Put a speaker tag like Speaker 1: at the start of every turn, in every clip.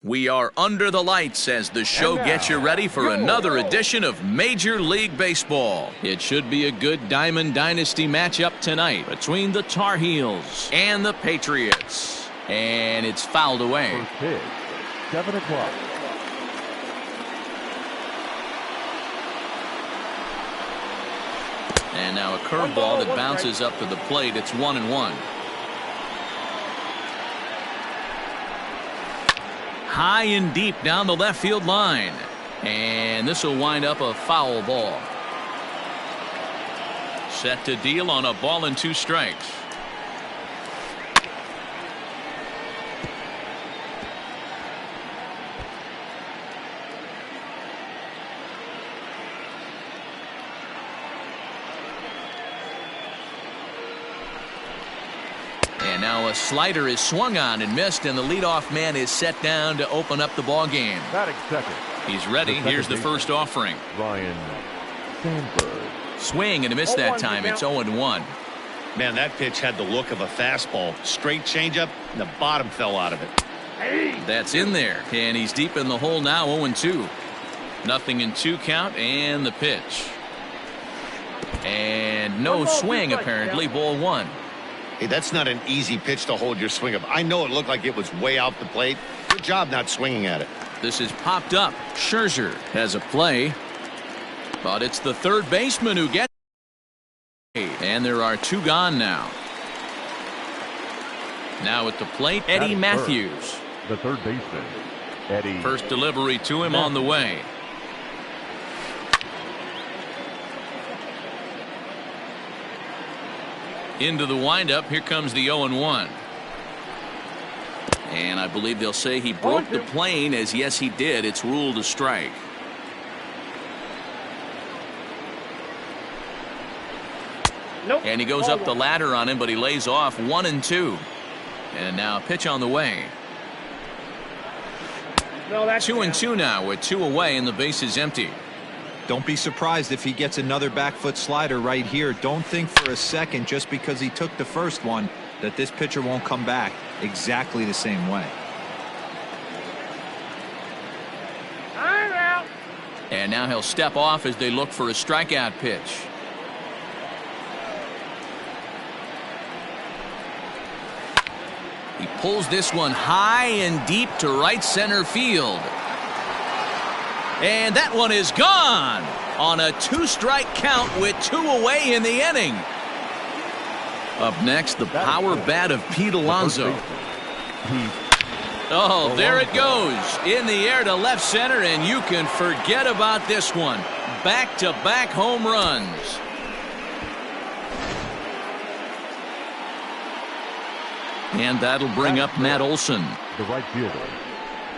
Speaker 1: We are under the lights as the show gets you ready for another edition of Major League Baseball. It should be a good Diamond Dynasty matchup tonight between the Tar Heels and the Patriots. And it's fouled away.
Speaker 2: First pitch, 7 o'clock.
Speaker 1: And now a curveball that bounces up to the plate. It's 1-1. High and deep down the left field line. And this will wind up a foul ball. Set to deal on a ball and 2 strikes. And now a slider is swung on and missed, and the leadoff man is set down to open up the ball game.
Speaker 2: Batting second.
Speaker 1: He's ready. Here's the first offering.
Speaker 2: Ryan Sandberg.
Speaker 1: Swing and a miss that time. It's 0-1.
Speaker 3: Man, that pitch had the look of a fastball. Straight changeup, and the bottom fell out of it.
Speaker 1: That's in there, and he's deep in the hole now. 0-2. Nothing in 2 count, and the pitch. And no swing apparently. Ball 1.
Speaker 3: Hey, that's not an easy pitch to hold your swing up. I know it looked like it was way out the plate. Good job not swinging at it.
Speaker 1: This is popped up. Scherzer has a play, but it's the third baseman who gets it. And there are 2 gone now. Now at the plate, Eddie Matthews.
Speaker 2: The third baseman, Eddie.
Speaker 1: First delivery to him on the way. Into the windup. Here comes the 0-1. And I believe they'll say he broke the plane, as yes he did. It's ruled a strike.
Speaker 4: Nope.
Speaker 1: And he goes up the ladder on him, but he lays off. 1-2. And now a pitch on the way.
Speaker 4: No, that's
Speaker 1: 2-2 now with 2 away and the base is empty.
Speaker 5: Don't be surprised if he gets another back foot slider right here. Don't think for a second, just because he took the first one, that this pitcher won't come back exactly the same way.
Speaker 4: I'm out.
Speaker 1: And now he'll step off as they look for a strikeout pitch. He pulls this one high and deep to right center field. And that one is gone on a 2-strike count with 2 away in the inning. Up next, the power bat of Pete Alonso. Oh, there it goes. In the air to left center, and you can forget about this one. Back-to-back home runs. And that'll bring up Matt Olson.
Speaker 2: The right fielder,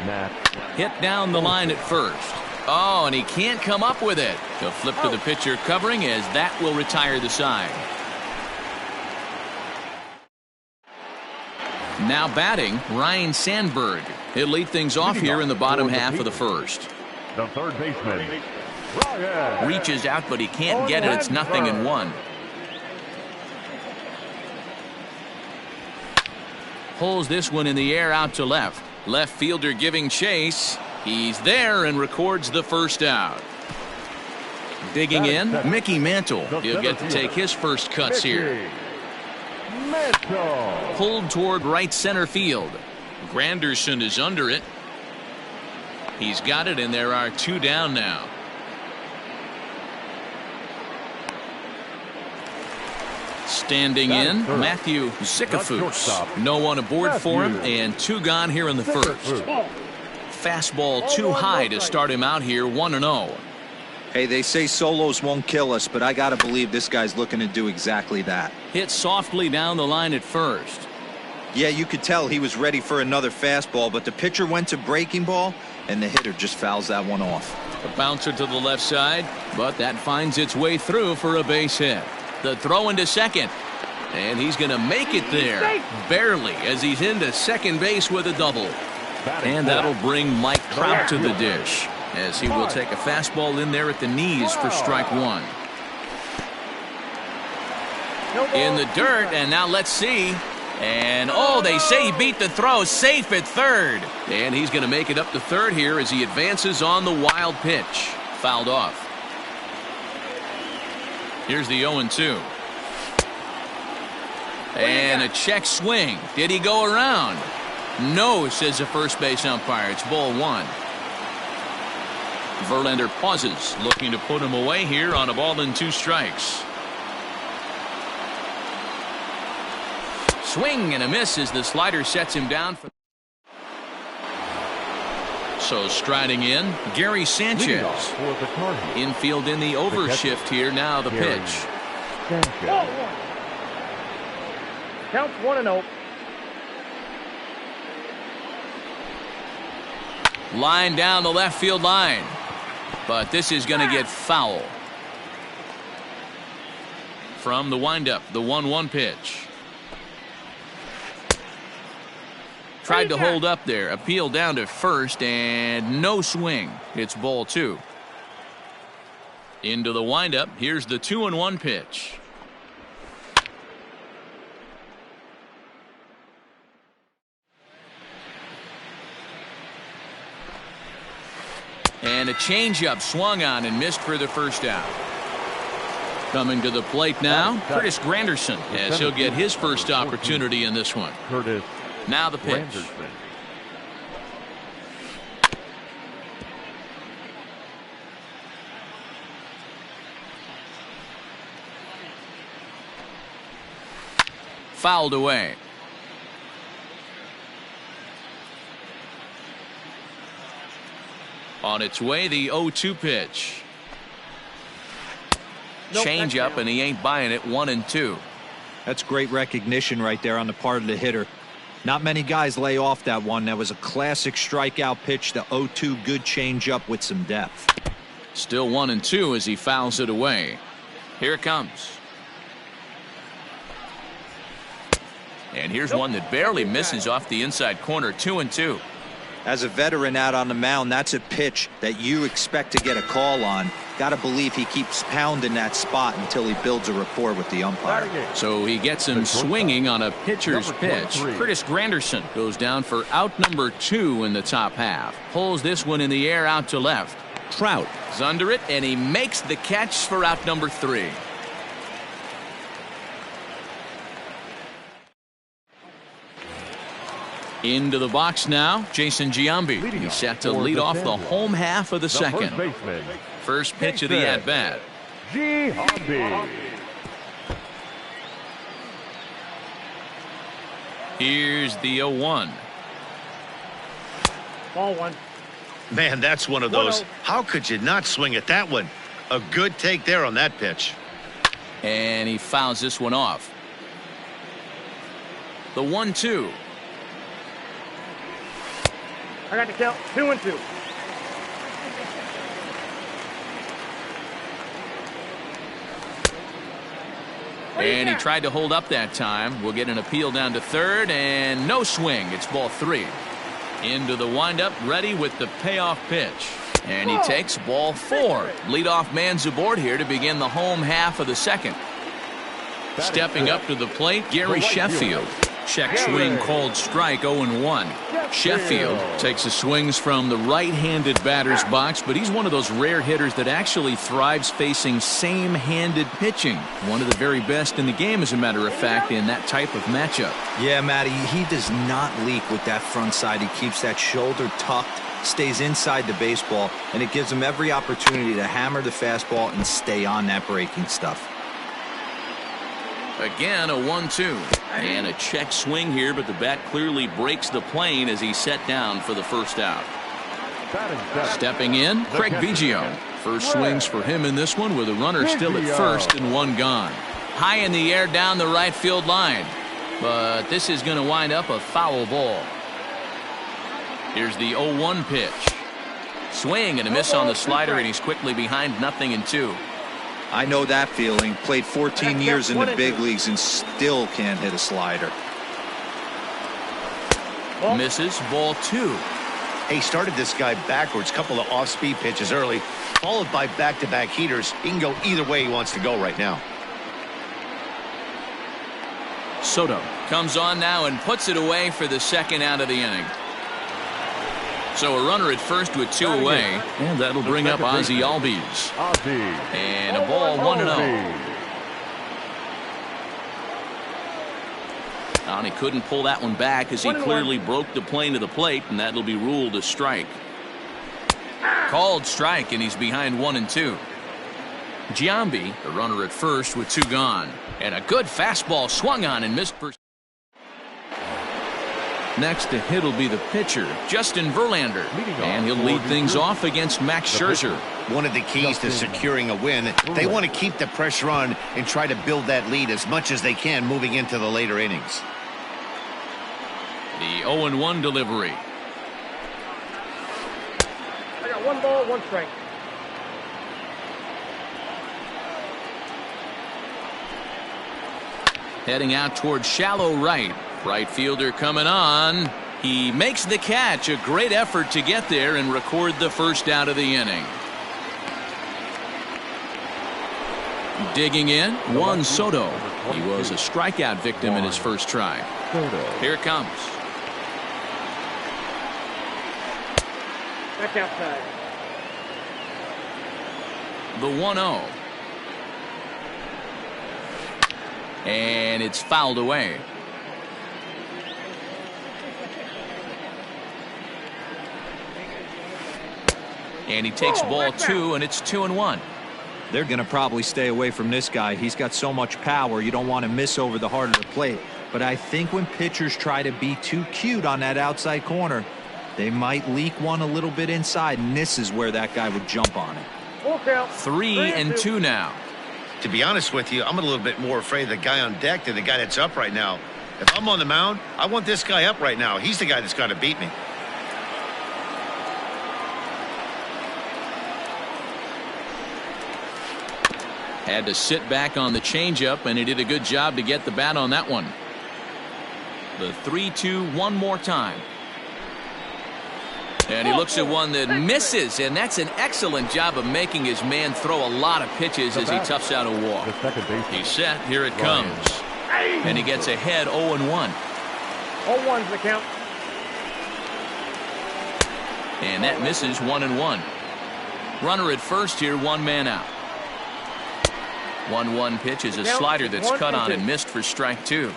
Speaker 2: Matt.
Speaker 1: Hit down the line at first. Oh, and he can't come up with it. He'll flip to the pitcher covering, as that will retire the side. Now batting, Ryan Sandberg. He'll lead things off here in the bottom half of the first.
Speaker 2: The third baseman, Ryan.
Speaker 1: Reaches out, but he can't get it. It's 0-1. Pulls this one in the air out to left. Left fielder giving chase. He's there and records the first out. Digging in, Mickey Mantle. He'll get to take his first cuts here. Pulled toward right center field. Granderson is under it. He's got it, and there are 2 down now. Standing in, Matthew Zickafoose. No one aboard for him, and 2 gone here in the first. Fastball too high to start him out here. 1-0.
Speaker 5: Hey, they say solos won't kill us, but I gotta believe this guy's looking to do exactly that.
Speaker 1: Hit softly down the line at first.
Speaker 5: Yeah, you could tell he was ready for another fastball, but the pitcher went to breaking ball, and the hitter just fouls that one off.
Speaker 1: A bouncer to the left side, but that finds its way through for a base hit. The throw into second, and he's going to make it there. Barely, as he's into second base with a double. And that'll bring Mike Trout to the dish, as he will take a fastball in there at the knees for strike 1. In the dirt, and now let's see. And, oh, they say he beat the throw, safe at third. And he's going to make it up to third here as he advances on the wild pitch. Fouled off. Here's the 0-2. And a check swing. Did he go around? No, says the first base umpire. It's ball one. Verlander pauses, looking to put him away here on a ball and 2 strikes. Swing and a miss as the slider sets him down. So striding in, Gary Sanchez. Infield in the overshift here. Now the pitch.
Speaker 4: Counts 1-0.
Speaker 1: Line down the left field line. But this is going to get foul. From the windup, the 1-1 pitch. Tried to hold up there. Appeal down to first and no swing. It's ball 2. Into the windup. Here's the 2-1 pitch. And a changeup swung on and missed for the first out. Coming to the plate now, Curtis Granderson, as he'll get his first opportunity in this one. Now the pitch. Fouled away. On its way, the 0-2 pitch.
Speaker 4: Nope,
Speaker 1: Change up, and he ain't buying it. 1-2.
Speaker 5: That's great recognition right there on the part of the hitter. Not many guys lay off that one. That was a classic strikeout pitch. The 0-2 good changeup with some depth.
Speaker 1: Still 1-2 as he fouls it away. Here it comes. And here's one that barely misses off the inside corner. 2-2.
Speaker 5: As a veteran out on the mound, that's a pitch that you expect to get a call on. Got to believe he keeps pounding that spot until he builds a rapport with the umpire.
Speaker 1: So he gets him swinging on a pitcher's pitch. Curtis Granderson goes down for out number 2 in the top half. Pulls this one in the air out to left. Trout is under it, and he makes the catch for out number 3. Into the box now, Jason Giambi. He's set to lead off the home half of the second. First pitch of the at-bat. Here's the 0-1.
Speaker 4: Ball 1.
Speaker 3: Man, that's one of those. How could you not swing at that one? A good take there on that pitch.
Speaker 1: And he fouls this one off. The 1-2.
Speaker 4: I got the count. 2-2.
Speaker 1: And he tried to hold up that time. We'll get an appeal down to third, and no swing. It's ball 3. Into the windup, ready with the payoff pitch. And he takes ball 4. Leadoff man's aboard here to begin the home half of the second. Stepping up to the plate, Gary Sheffield. Check swing called strike. 0-1. Sheffield takes the swings from the right-handed batter's box, but he's one of those rare hitters that actually thrives facing same-handed pitching. One of the very best in the game, as a matter of fact, in that type of matchup.
Speaker 5: Yeah, Matty, he does not leak with that front side. He keeps that shoulder tucked, stays inside the baseball, and it gives him every opportunity to hammer the fastball and stay on that breaking stuff.
Speaker 1: Again, a 1-2. And a check swing here, but the bat clearly breaks the plane as he's set down for the first out. Stepping in, Craig Biggio. First swings for him in this one with a runner still at first and 1 gone. High in the air down the right field line. But this is going to wind up a foul ball. Here's the 0-1 pitch. Swing and a miss on the slider, and he's quickly behind 0-2.
Speaker 5: I know that feeling. Played 14 years in the big leagues and still can't hit a slider.
Speaker 1: Misses, ball 2.
Speaker 3: He started this guy backwards, couple of off-speed pitches early, followed by back-to-back heaters. He can go either way he wants to go right now.
Speaker 1: Soto comes on now and puts it away for the second out of the inning. So a runner at first with 2 away, and that'll bring up Ozzie Albies. And a ball 1-0. And he couldn't pull that one back as he clearly broke the plane to the plate, and that'll be ruled a strike. Called strike, and he's behind 1-2. Giambi, the runner at first with 2 gone. And a good fastball swung on and missed for. Next to hit will be the pitcher, Justin Verlander. And he'll lead things off against Max Scherzer.
Speaker 3: One of the keys to securing a win, they want to keep the pressure on and try to build that lead as much as they can moving into the later innings.
Speaker 1: The 0-1 delivery.
Speaker 4: I got 1 ball, 1 strike.
Speaker 1: Heading out towards shallow right. Right fielder coming on. He makes the catch. A great effort to get there and record the first out of the inning. Digging in, Juan Soto. He was a strikeout victim in his first try. Here it comes.
Speaker 4: Back outside.
Speaker 1: The 1-0. And it's fouled away. And he takes ball 2, and it's 2-1.
Speaker 5: They're going to probably stay away from this guy. He's got so much power, you don't want to miss over the heart of the plate. But I think when pitchers try to be too cute on that outside corner, they might leak one a little bit inside, and this is where that guy would jump on it.
Speaker 1: 3-2 now.
Speaker 3: To be honest with you, I'm a little bit more afraid of the guy on deck than the guy that's up right now. If I'm on the mound, I want this guy up right now. He's the guy that's got to beat me.
Speaker 1: Had to sit back on the changeup, and he did a good job to get the bat on that one. The 3-2 one more time. And he looks at one that misses, and that's an excellent job of making his man throw a lot of pitches as he toughs out a walk. He's set. Here it comes. And he gets ahead 0-1.
Speaker 4: 0-1's the count.
Speaker 1: And that misses 1-1. Runner at first here, 1 man out. 1-1 pitch is a slider that's cut on and missed for strike 2.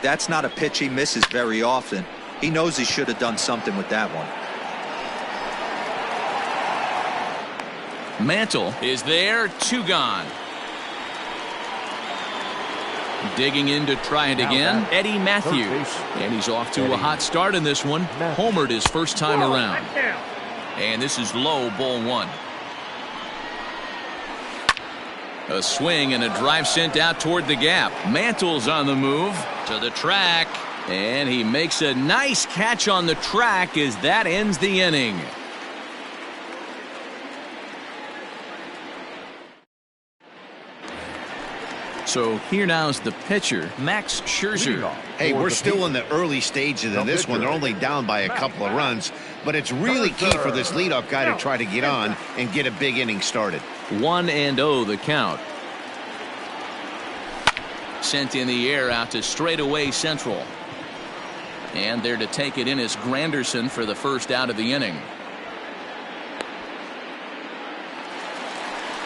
Speaker 5: That's not a pitch he misses very often. He knows he should have done something with that one.
Speaker 1: Mantle is there, 2 gone. Digging in to try it again, Eddie Matthews. And he's off to a hot start in this one. Homered his first time around. And this is low, ball 1. A swing and a drive sent out toward the gap. Mantle's on the move to the track. And he makes a nice catch on the track as that ends the inning. So here now is the pitcher, Max Scherzer.
Speaker 3: Hey, we're still in the early stages of this one. They're only down by a couple of runs, but it's really key for this leadoff guy to try to get on and get a big inning started.
Speaker 1: 1-0 the count. Sent in the air out to straightaway central. And there to take it in is Granderson for the first out of the inning.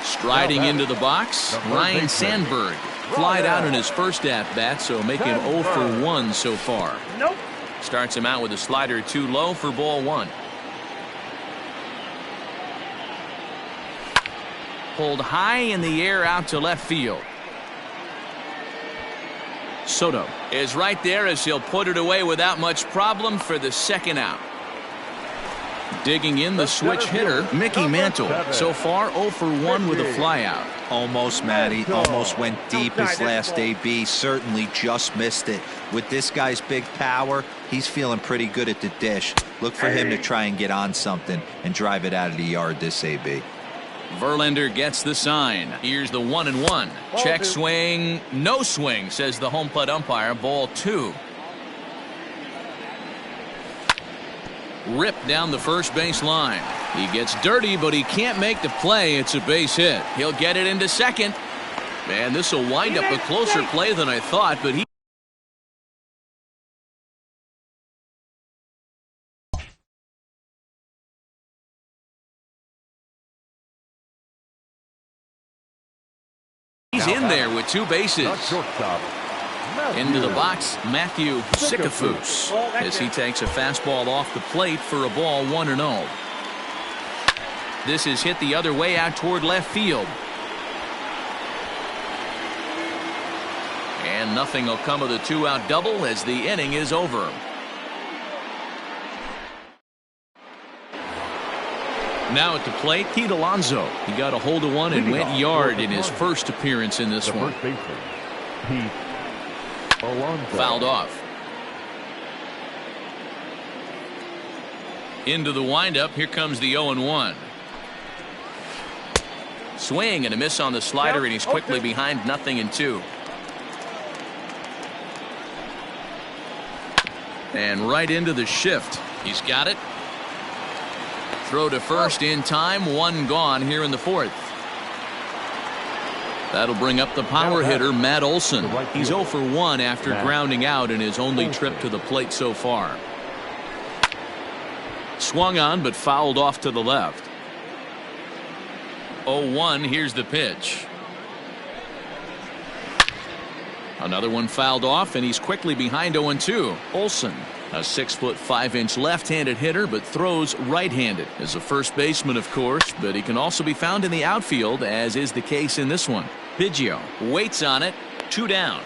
Speaker 1: Striding into the box, Ryan Sandberg. Flied out in his first at-bat, so make him 0 for 1 so far.
Speaker 4: Nope.
Speaker 1: Starts him out with a slider too low for ball 1. Pulled high in the air out to left field. Soto is right there as he'll put it away without much problem for the second out. Digging in the switch hitter, Mickey Mantle. So far 0 for 1 with a flyout.
Speaker 5: Almost, Matty. Almost went deep his last AB. Certainly just missed it. With this guy's big power, he's feeling pretty good at the dish. Look for him to try and get on something and drive it out of the yard this AB.
Speaker 1: Verlander gets the sign. Here's the 1-1. Check swing. No swing, says the home plate umpire. Ball 2. Ripped down the first base line. He gets dirty, but he can't make the play. It's a base hit. He'll get it into second. And this will wind up a closer play than I thought, but he He's in there with 2 bases.
Speaker 2: Shortstop.
Speaker 1: Into the box, Matthew Sikafus, as he takes a fastball off the plate for a ball 1-0. This is hit the other way out toward left field. And nothing will come of the 2-out double as the inning is over. Now at the plate, Pete Alonso. He got a hold of one and went yard in his first appearance in this one.
Speaker 2: First baseman, Pete Alonso.
Speaker 1: Fouled off. Into the windup. Here comes the 0-1. Swing and a miss on the slider, and he's quickly behind 0-2. And right into the shift. He's got it. Throw to first in time. 1 gone here in the 4th. That'll bring up the power hitter, Matt Olson. He's 0 for 1 after grounding out in his only trip to the plate so far. Swung on but fouled off to the left. 0-1. Here's the pitch. Another one fouled off, and he's quickly behind 0-2. Olson, a 6'5" left-handed hitter, but throws right-handed. As a first baseman, of course, but he can also be found in the outfield, as is the case in this one. Biggio waits on it. 2 down.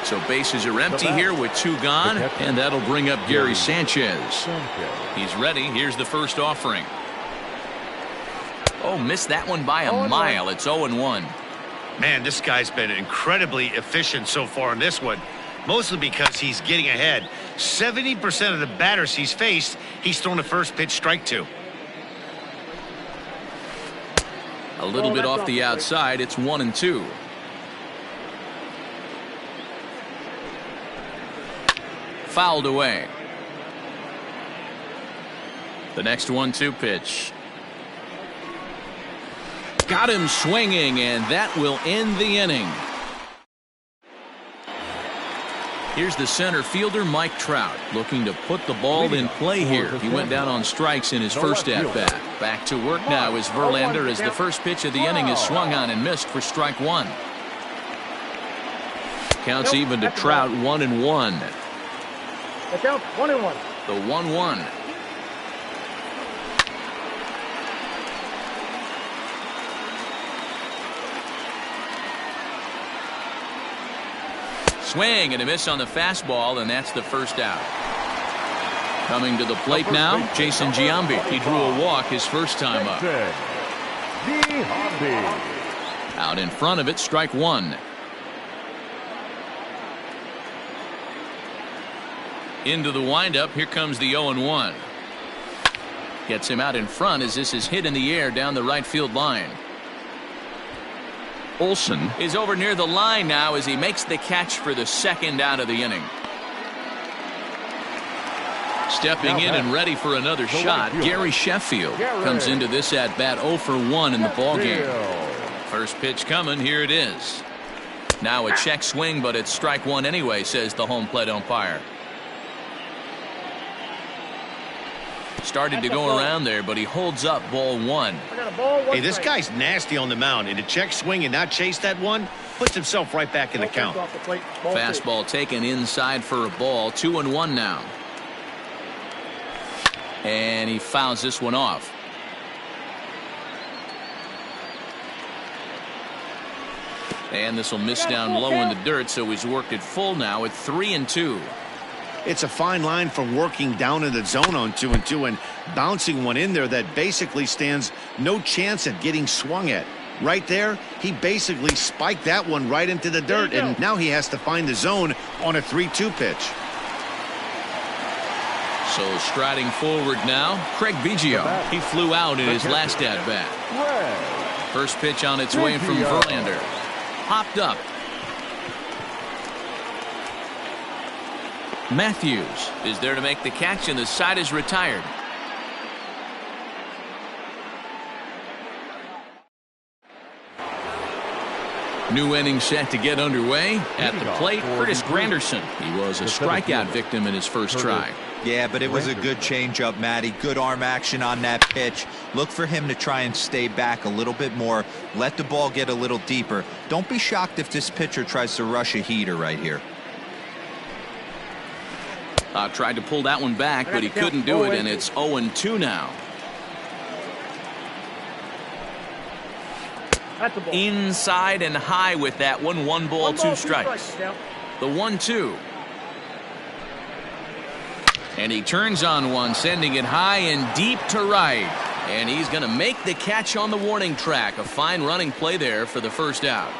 Speaker 1: So bases are empty here with 2 gone, and that'll bring up Gary Sanchez. He's ready. Here's the first offering. Oh, missed that one by a mile. It's 0-1.
Speaker 3: Man, this guy's been incredibly efficient so far in this one, mostly because he's getting ahead. 70% of the batters he's faced, he's thrown the first pitch strike to.
Speaker 1: A little bit off the outside. It's 1-2. Fouled away. The next 1-2 pitch. Got him swinging, and that will end the inning. Here's the center fielder, Mike Trout, looking to put the ball in play here. He went down on strikes in his first at-bat. Back to work now is Verlander, as the first pitch of the inning is swung on and missed for strike 1. Counts even to Trout, 1-1.
Speaker 4: The count 1-1.
Speaker 1: The 1-1. Swing and a miss on the fastball, and that's the first out. Coming to the plate now, Jason Giambi. He drew a walk his first time up. Out in front of it, strike 1. Into the windup. Here comes the 0-1. Gets him out in front as this is hit in the air down the right field line. Olson is over near the line now as he makes the catch for the second out of the inning. Stepping in and ready for another shot, Gary Sheffield comes into this at bat 0 for 1 in the ballgame. First pitch coming. Here it is. Now a check swing, but it's strike 1 anyway, says the home plate umpire. Started to go around there, but he holds up ball 1.
Speaker 3: Hey, this guy's nasty on the mound, and to check swing and not chase that one puts himself right back in the count.
Speaker 1: Fastball taken inside for a ball. 2-1 now. And he fouls this one off. And this will miss down low in the dirt, so he's worked it full now at 3-2.
Speaker 3: It's a fine line from working down in the zone on 2-2 and bouncing one in there that basically stands no chance at getting swung at. Right there, he basically spiked that one right into the dirt, and now he has to find the zone on a 3-2 pitch.
Speaker 1: So striding forward now, Craig Biggio. He flew out in his last at-bat. First pitch on its way from Verlander. Hopped up. Matthews is there to make the catch, and the side is retired. New inning set to get underway. At the plate, Curtis Granderson. He was a strikeout victim in his first try.
Speaker 5: Yeah, but it was a good changeup, Matty. Good arm action on that pitch. Look for him to try and stay back a little bit more. Let the ball get a little deeper. Don't be shocked if this pitcher tries to rush a heater right here.
Speaker 1: Tried to pull that one back, but he couldn't do it, and it's 0-2 now.
Speaker 4: That's a ball.
Speaker 1: Inside and high with that one. 1 ball, 2 strikes. The 1-2. And he turns on one, sending it high and deep to right. And he's going to make the catch on the warning track. A fine running play there for the first out.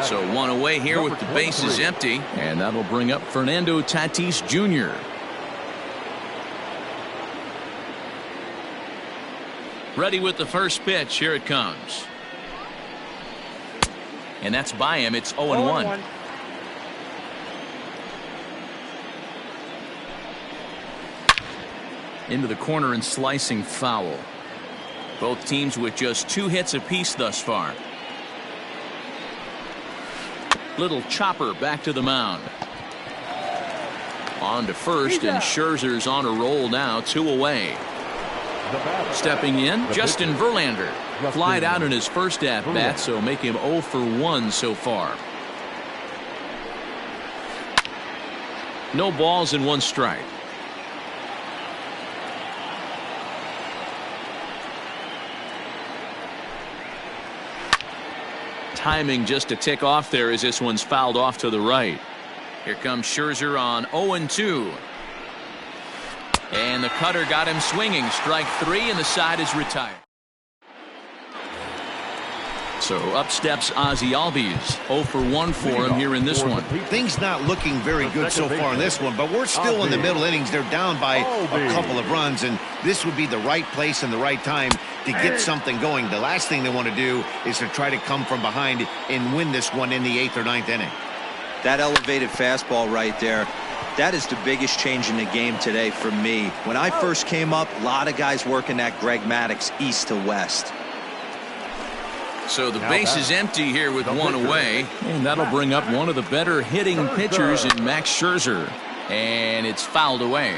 Speaker 1: So 1 away here with the bases empty. And that'll bring up Fernando Tatis Jr. Ready with the first pitch. Here it comes. And that's by him. It's 0-1. Into the corner and slicing foul. Both teams with just 2 hits apiece thus far. Little chopper back to the mound. On to first, and Scherzer's on a roll now. 2 away. Stepping in, Justin Verlander. Flied out in his first at-bat, so make him 0 for 1 so far. No balls and 1 strike. Timing just to tick off there as this one's fouled off to the right. Here comes Scherzer on 0-2. And the cutter got him swinging. Strike 3, and the side is retired. So up steps Ozzie Albies. 0 for 1 for him here in this one.
Speaker 3: Things not looking very good so far in this one, but we're still in the middle innings. They're down by a couple of runs, and this would be the right place and the right time to get something going. The last thing they want to do is to try to come from behind and win this one in the 8th or 9th inning.
Speaker 5: That elevated fastball right there, that is the biggest change in the game today for me. When I first came up, a lot of guys working that Greg Maddux east to west.
Speaker 1: So the base is empty here with 1 away, and that'll bring up one of the better hitting pitchers in Max Scherzer. And it's fouled away.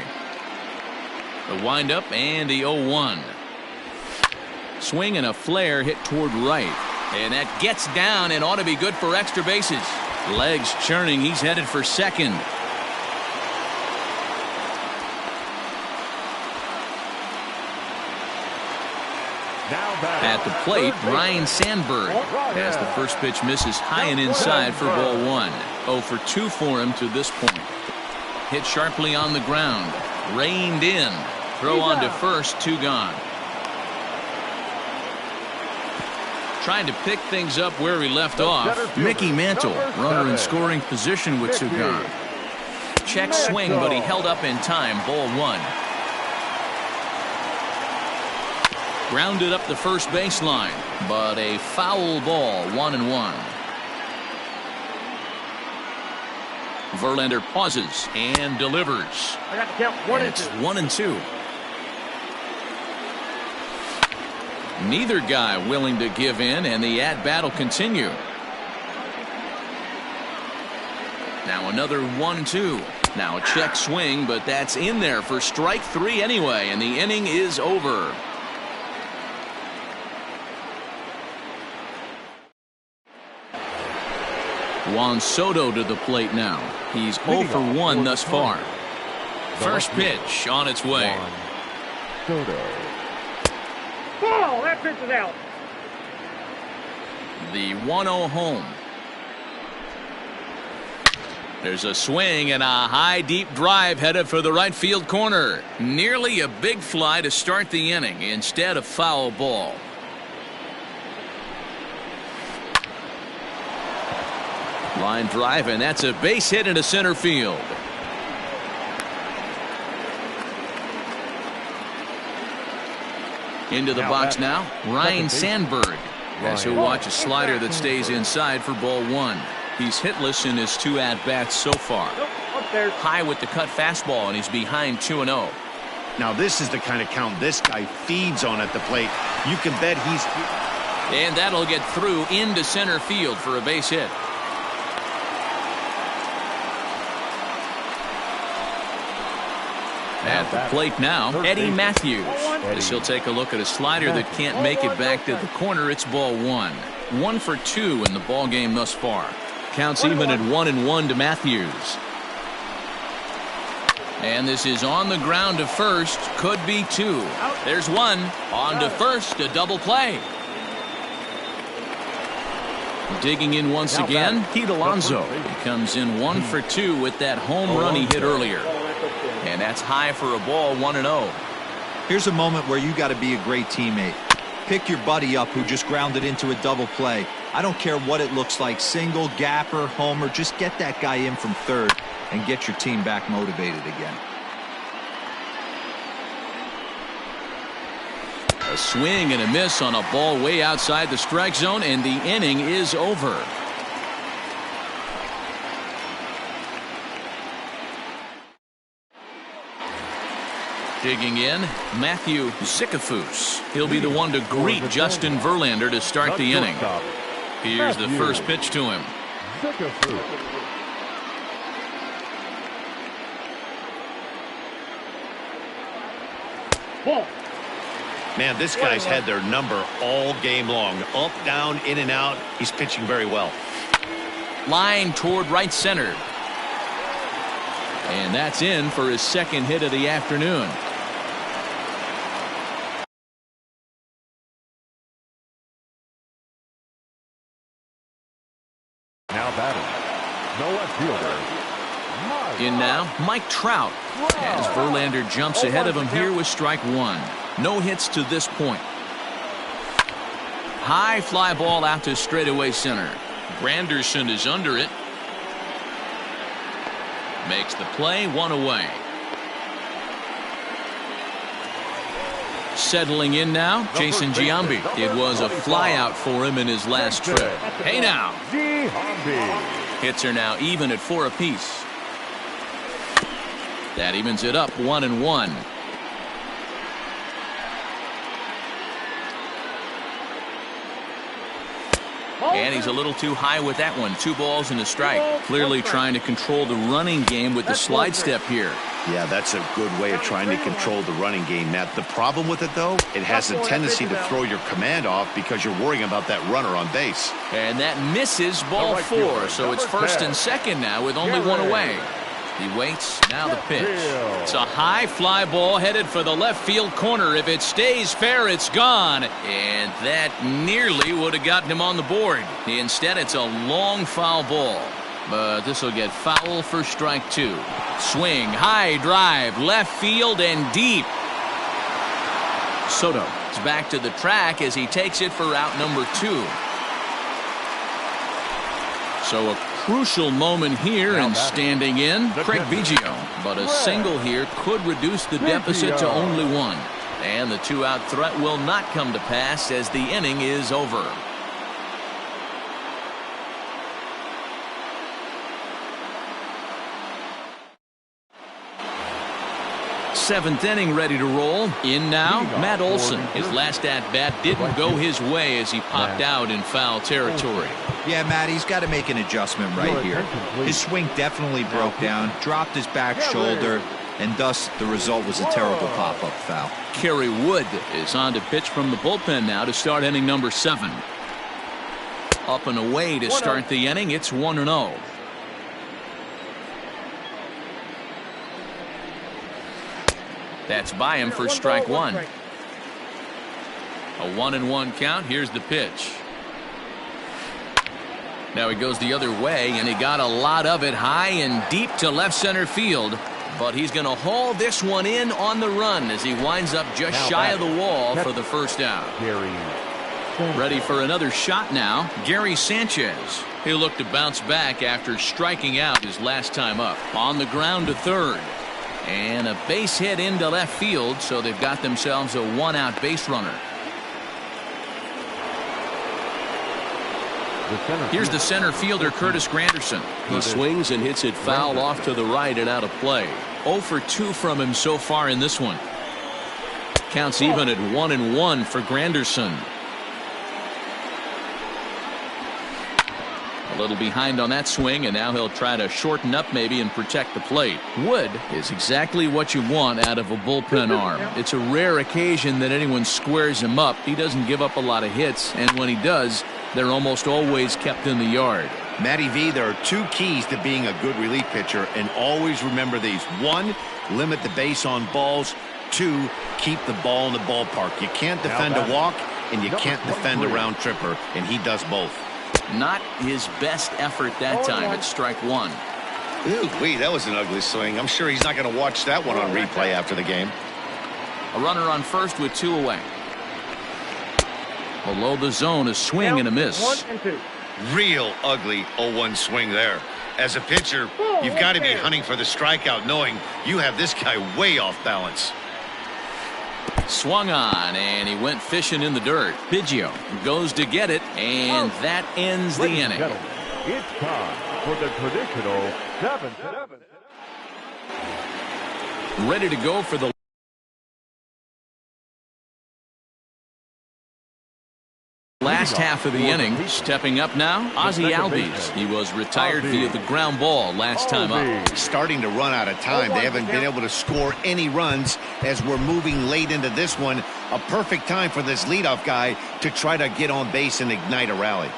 Speaker 1: The windup and the 0-1. Swing and a flare hit toward right. And that gets down and ought to be good for extra bases. Legs churning. He's headed for second. At the plate, Ryan Sandberg, as the first pitch misses high and inside for ball 1. 0 for 2 for him to this point. Hit sharply on the ground. Reined in. Throw on to first. 2 gone. Trying to pick things up where he left off. Mickey Mantle, runner in scoring position with 2 gone. Check swing, but he held up in time. Ball 1. Grounded up the first baseline, but a foul ball. 1-1. Verlander pauses and delivers.
Speaker 4: I got to count 1
Speaker 1: and 2. It's 1-2. Neither guy willing to give in, and the at-bat will continue. Now another 1-2. Now a check swing, but that's in there for strike 3 anyway, and the inning is over. Juan Soto to the plate now. He's 0 for 1 thus far. First pitch on its way.
Speaker 2: Soto.
Speaker 4: Ball! That pitch is out.
Speaker 1: The 1-0 home. There's a swing and a high deep drive headed for the right field corner. Nearly a big fly to start the inning instead of foul ball. Line drive, and that's a base hit into center field. Into the box now, Ryan Sandberg. As he'll watch a slider that stays inside for ball 1. He's hitless in his 2 at-bats so far. High with the cut fastball, and he's behind 2-0.
Speaker 3: Now this is the kind of count this guy feeds on at the plate. You can bet he's...
Speaker 1: And that'll get through into center field for a base hit. At the plate now, Eddie Matthews. As he'll take a look at a slider that can't make it back to the corner. It's ball one. 1 for 2 in the ball game thus far. Counts even at 1-1 to Matthews. And this is on the ground to first. Could be 2. There's 1. On to first. A double play. Digging in once again, Pete Alonso. He comes in 1 for 2 with that home run he hit earlier. And that's high for a ball, 1-0.
Speaker 5: Here's a moment where you got to be a great teammate. Pick your buddy up who just grounded into a double play. I don't care what it looks like, single, gapper, homer, just get that guy in from third and get your team back motivated again.
Speaker 1: A swing and a miss on a ball way outside the strike zone, and the inning is over. Digging in, Matthew Zicafus. He'll be the one to greet Justin Verlander to start the inning. Here's the first pitch to him.
Speaker 3: Man, this guy's had their number all game long. Up, down, in and out. He's pitching very well.
Speaker 1: Line toward right center. And that's in for his second hit of the afternoon.
Speaker 2: Now batting. No left fielder.
Speaker 1: In now, Mike Trout. As Verlander jumps ahead of him here with strike 1. No hits to this point. High fly ball out to straightaway center. Granderson is under it. Makes the play, 1 away. Settling in now, Jason Giambi. It was a flyout for him in his last trip. Hey now. Hits are now even at 4 apiece. That evens it up, 1-1. And he's a little too high with that one. 2 balls and a strike. Clearly trying to control the running game with the slide step here.
Speaker 3: Yeah, that's a good way of trying to control the running game, Matt. The problem with it, though, it has a tendency to throw your command off because you're worrying about that runner on base.
Speaker 1: And that misses ball 4, so it's first and second now with only 1 away. He waits, now the pitch. It's a high fly ball headed for the left field corner. If it stays fair, it's gone. And that nearly would have gotten him on the board. Instead, it's a long foul ball. But this will get foul for strike 2. Swing, high drive, left field and deep. Soto is back to the track as he takes it for out number 2. So a crucial moment here, and standing in, Craig Biggio. But a single here could reduce the deficit to only 1. And the 2-out threat will not come to pass as the inning is over. Seventh inning ready to roll. In now, Matt Olson. His last at-bat didn't go his way as he popped out in foul territory.
Speaker 5: Yeah, Matt, he's got to make an adjustment right here. His swing definitely broke down, dropped his back shoulder, and thus the result was a terrible pop-up foul.
Speaker 1: Kerry Wood is on to pitch from the bullpen now to start inning number 7. Up and away to start the inning. It's 1-0. That's by him for strike 1. A 1-1 count. Here's the pitch. Now he goes the other way, and he got a lot of it high and deep to left center field. But he's going to haul this one in on the run as he winds up just shy of the wall for the first out. Ready for another shot now, Gary Sanchez. He'll look to bounce back after striking out his last time up. On the ground to third. And a base hit into left field, so they've got themselves a 1-out base runner. Here's the center fielder, Curtis Granderson. He swings and hits it foul off to the right and out of play. 0 for 2 from him so far in this one. Counts even at 1-1 for Granderson. A little behind on that swing, and now he'll try to shorten up maybe and protect the plate. Wood is exactly what you want out of a bullpen arm. It's a rare occasion that anyone squares him up. He doesn't give up a lot of hits, and when he does, they're almost always kept in the yard.
Speaker 3: Matty V, there are two keys to being a good relief pitcher, and always remember these. One, limit the base on balls. Two, keep the ball in the ballpark. You can't defend a walk, and you can't defend a round tripper, and he does both.
Speaker 1: Not his best effort that time at strike one.
Speaker 3: Ooh, that was an ugly swing. I'm sure he's not going to watch that one on replay after the game.
Speaker 1: A runner on first with 2 away. Below the zone, a swing and a miss.
Speaker 4: 1 and 2.
Speaker 3: Real ugly 0-1 swing there. As a pitcher, you've got to be hunting for the strikeout, knowing you have this guy way off balance.
Speaker 1: Swung on, and he went fishing in the dirt. Biggio goes to get it, and that ends the inning.
Speaker 2: It's time for the traditional 7-7.
Speaker 1: Ready to go for the last half of the inning. Stepping up now, Ozzie Albies. He was retired via the ground ball last time up.
Speaker 3: Starting to run out of time. They haven't been able to score any runs as we're moving late into this one. A perfect time for this leadoff guy to try to get on base and ignite a rally.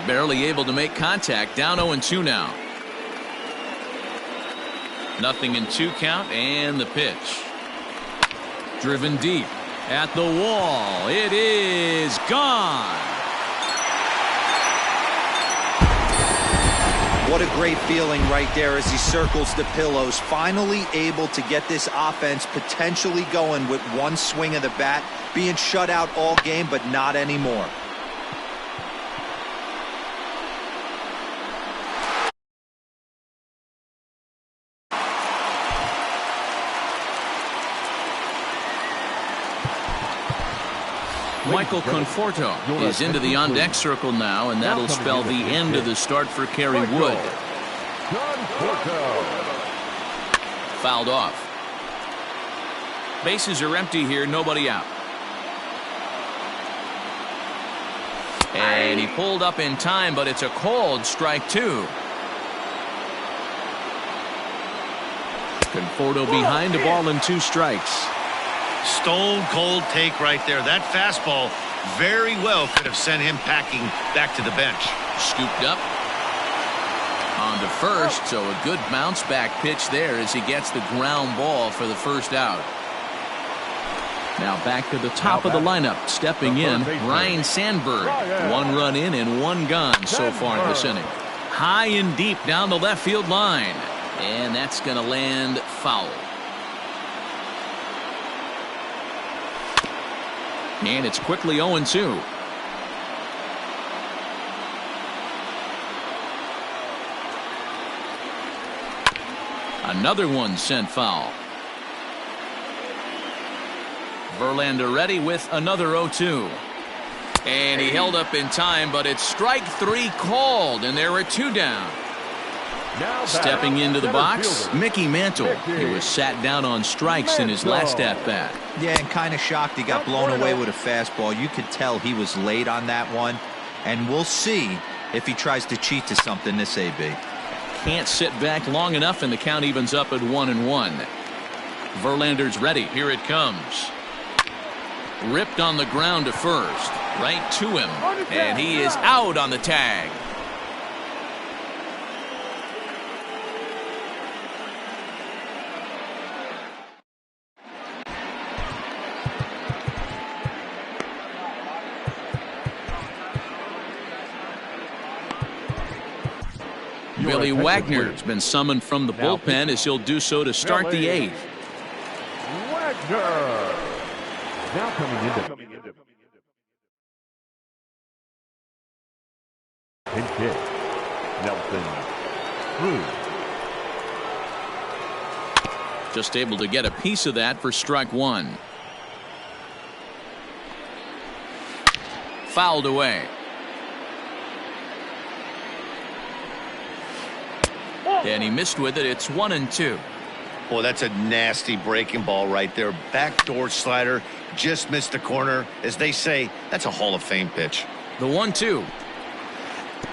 Speaker 1: Barely able to make contact. Down 0-2 now. 0-2 count, and the pitch. Driven deep. At the wall, it is gone.
Speaker 5: What a great feeling right there as he circles the pillows. Finally able to get this offense potentially going with one swing of the bat. Being shut out all game, but not anymore.
Speaker 1: Michael Conforto is into the on-deck circle now, and that'll spell the end of the start for Kerry Wood. Fouled off. Bases are empty here, nobody out. And he pulled up in time, but it's a called strike 2. Conforto behind, a ball and 2 strikes.
Speaker 3: Stone cold take right there. That fastball very well could have sent him packing back to the bench.
Speaker 1: Scooped up on to first, so a good bounce back pitch there as he gets the ground ball for the first out. Now back to the top of the lineup. Stepping in, Ryan Sandberg. 1 run in and 1 gone so far in this inning. High and deep down the left field line, and that's going to land foul. And it's quickly 0-2. Another one sent foul. Verlander ready with another 0-2. And he held up in time, but it's strike 3 called, and there are 2 down. Stepping into the box, Mickey Mantle. He was sat down on strikes in his last at-bat.
Speaker 5: Yeah, and kind of shocked he got blown away with a fastball. You could tell he was late on that one, and we'll see if he tries to cheat to something this AB.
Speaker 1: Can't sit back long enough, and the count evens up at 1-1. Verlander's ready. Here it comes. Ripped on the ground to first. Right to him, and he is out on the tag. Billy Wagner's been summoned from the bullpen as he'll do so to start the 8th.
Speaker 2: Wagner. Now coming into pinch hit. Nelson Cruz.
Speaker 1: Just able to get a piece of that for strike 1. Fouled away. And he missed with it. It's 1-2.
Speaker 3: Boy, that's a nasty breaking ball right there. Backdoor slider, just missed the corner. As they say, that's a Hall of Fame pitch.
Speaker 1: The 1-2.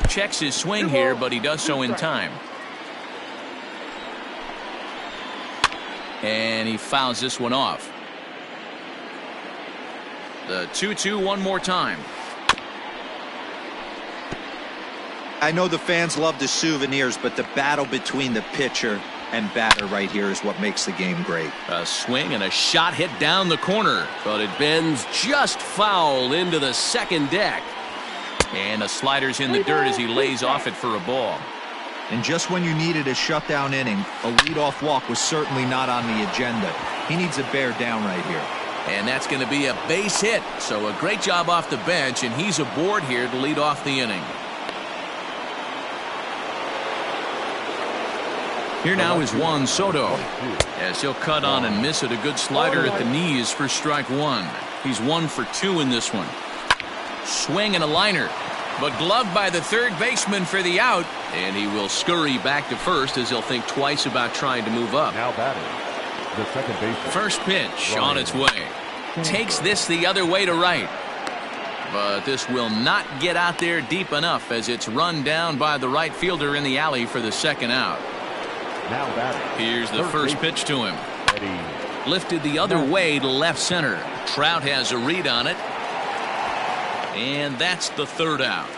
Speaker 1: Checks his swing here, but he does so in time. And he fouls this one off. The 2-2 one more time.
Speaker 5: I know the fans love the souvenirs, but the battle between the pitcher and batter right here is what makes the game great.
Speaker 1: A swing and a shot hit down the corner, but it bends just foul into the second deck. And the slider's in the dirt as he lays off it for a ball.
Speaker 5: And just when you needed a shutdown inning, a leadoff walk was certainly not on the agenda. He needs a bear down right here.
Speaker 1: And that's going to be a base hit. So a great job off the bench, and he's aboard here to lead off the inning. Here now is Juan Soto, as he'll cut on and miss it. A good slider at the knees for strike one. He's 1 for 2 in this one. Swing and a liner, but gloved by the third baseman for the out, and he will scurry back to first as he'll think twice about trying to move up.
Speaker 2: Now batting, the second baseman.
Speaker 1: First pitch on its way. Takes this the other way to right. But this will not get out there deep enough as it's run down by the right fielder in the alley for the second out.
Speaker 2: Now batting.
Speaker 1: Here's the first pitch to him.
Speaker 2: Ready.
Speaker 1: Lifted the other way to left center. Trout has a read on it. And that's the third out.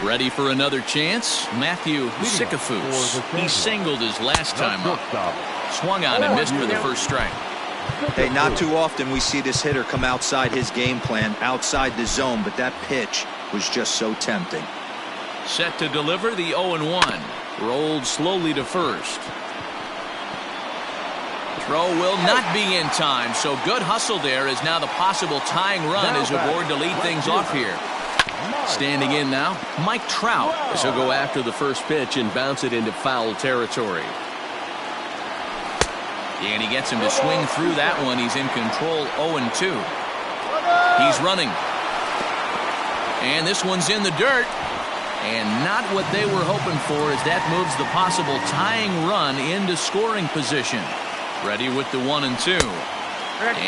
Speaker 1: Ready for another chance? Matthew Sikafus. He singled his last time up. Swung on and missed for the first strike.
Speaker 5: Hey, not too often we see this hitter come outside his game plan, outside the zone, but that pitch was just so tempting.
Speaker 1: Set to deliver the 0-1. Rolled slowly to first. Throw will not be in time, so good hustle there as now the possible tying run is aboard to lead things off here. Standing in now, Mike Trout, as he'll go after the first pitch and bounce it into foul territory. And he gets him to swing through that one. He's in control, 0-2. He's running. And this one's in the dirt. And not what they were hoping for as that moves the possible tying run into scoring position. Ready with the 1-2.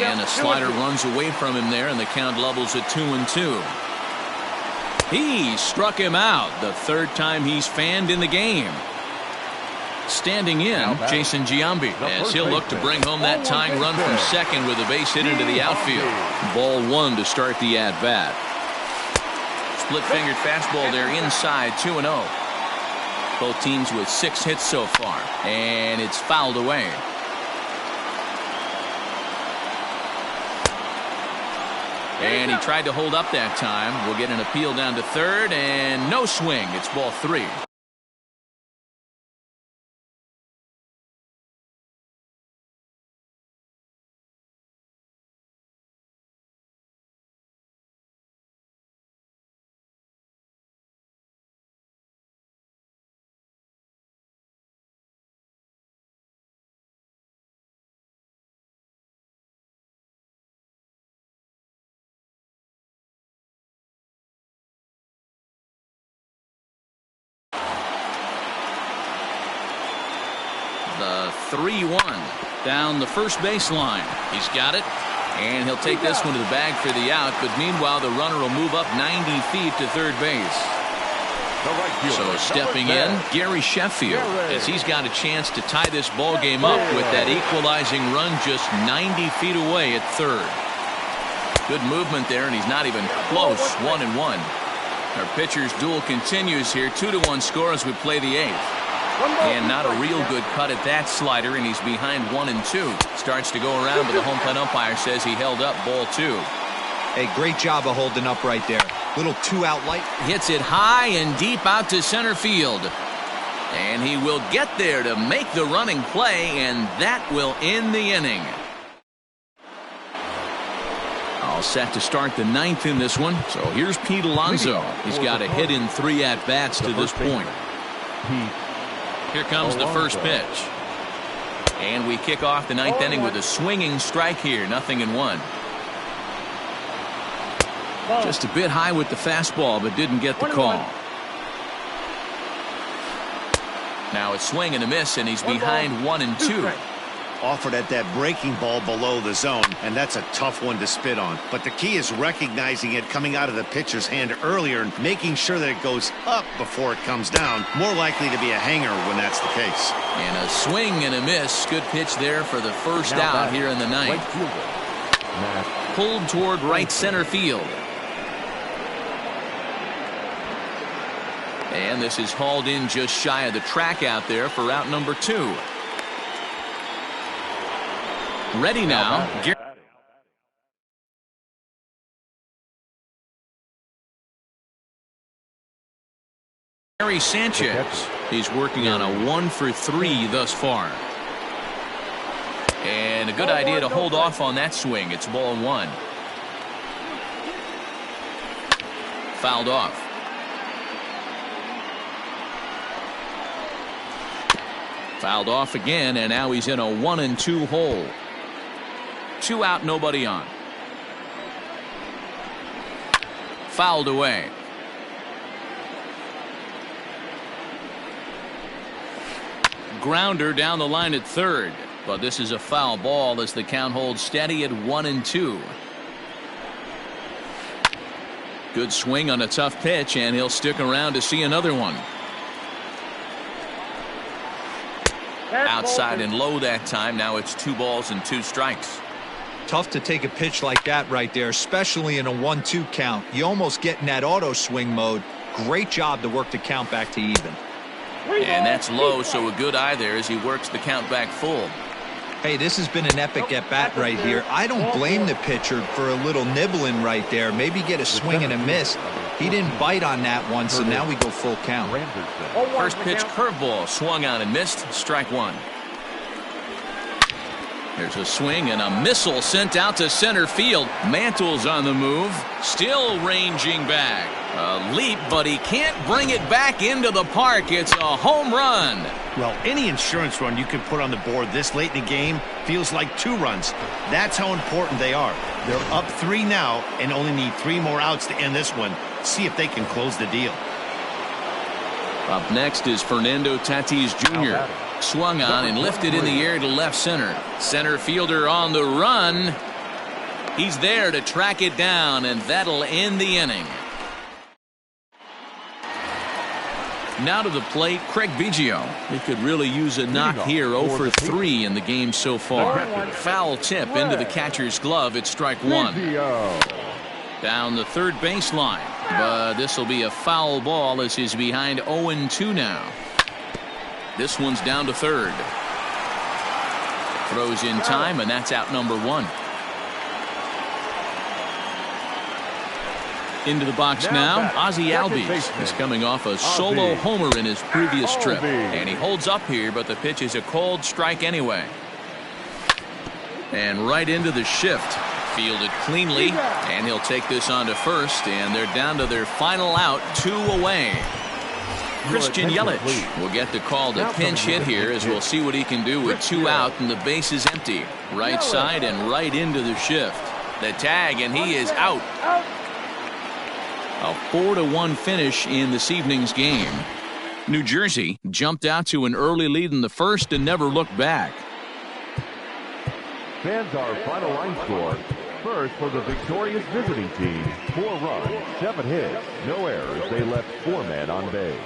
Speaker 1: And a slider runs away from him there, and the count levels at 2-2. He struck him out the third time he's fanned in the game. Standing in, Jason Giambi, as he'll look to bring home that tying run from second with a base hit into the outfield. Ball 1 to start the at-bat. Split-fingered fastball there inside, 2-0. Both teams with 6 hits so far, and it's fouled away. And he tried to hold up that time. We'll get an appeal down to third, and no swing. It's ball 3. The 3-1 down the first baseline. He's got it, and he'll take this one to the bag for the out, but meanwhile the runner will move up 90 feet to third base. So stepping in, Gary Sheffield, as he's got a chance to tie this ball game up with that equalizing run just 90 feet away at third. Good movement there, and he's not even close. 1-1. Our pitcher's duel continues here. 2-1 score as we play the 8th. And not a real good cut at that slider, and he's behind 1-2. Starts to go around, but the home plate umpire says he held up ball 2.
Speaker 5: Hey, great job of holding up right there. Little 2-out light.
Speaker 1: Hits it high and deep out to center field. And he will get there to make the running play, and that will end the inning. All set to start the 9th in this one. So here's Pete Alonso. He's got a hit in 3 at-bats to this point. Here comes the first pitch. And we kick off the 9th inning with a swinging strike here. 0-1. Just a bit high with the fastball, but didn't get the call. Now a swing and a miss, and he's behind 1-2.
Speaker 3: Offered at that breaking ball below the zone, and that's a tough one to spit on. But the key is recognizing it coming out of the pitcher's hand earlier and making sure that it goes up before it comes down. More likely to be a hanger when that's the case.
Speaker 1: And a swing and a miss. Good pitch there for the first out here in the ninth. Pulled toward right center field. And this is hauled in just shy of the track out there for out number 2. Ready now. Gary Sanchez. He's working on a 1-for-3 thus far. And a good idea to hold off on that swing. It's ball 1. Fouled off. Fouled off again, and now he's in a 1-2 hole. 2 out, nobody on. Fouled away. Grounder down the line at third, but this is a foul ball as the count holds steady at 1-2. Good swing on a tough pitch, and he'll stick around to see another one. Outside and low that time. Now it's 2 balls and 2 strikes.
Speaker 5: Tough to take a pitch like that right there, especially in a 1-2 count. You almost get in that auto swing mode. Great job to work the count back to even.
Speaker 1: And that's low, so a good eye there as he works the count back full.
Speaker 5: Hey, this has been an epic at-bat right here. I don't blame the pitcher for a little nibbling right there. Maybe get a swing and a miss. He didn't bite on that one, so now we go full count.
Speaker 1: First pitch curveball swung on and missed. Strike 1. There's a swing and a missile sent out to center field. Mantle's on the move, still ranging back. A leap, but he can't bring it back into the park. It's a home run.
Speaker 3: Well, any insurance run you can put on the board this late in the game feels like 2 runs. That's how important they are. They're up 3 now and only need 3 more outs to end this one. See if they can close the deal.
Speaker 1: Up next is Fernando Tatis Jr. Swung on and lifted in the air to left center. Center fielder on the run. He's there to track it down, and that'll end the inning. Now to the plate, Craig Biggio. He could really use a knock here. 0-for-3 in the game so far. Foul tip into the catcher's glove. It's strike 1. Down the third baseline, but this will be a foul ball as he's behind 0-2 now. This one's down to third. Throws in time, and that's out number 1. Into the box now, Ozzie Albies is coming off a solo homer in his previous trip. And he holds up here, but the pitch is a cold strike anyway. And right into the shift. Fielded cleanly, and he'll take this on to first, and they're down to their final out, 2 away. Christian Yelich will get the call to pinch hit here as we'll see what he can do with 2 out and the base is empty. Right side and right into the shift. The tag, and he is out. A 4-1 finish in this evening's game. New Jersey jumped out to an early lead in the first and never looked back.
Speaker 2: Fans, our final line score. First for the victorious visiting team, 4 runs, 7 hits, no errors. They left 4 men on base.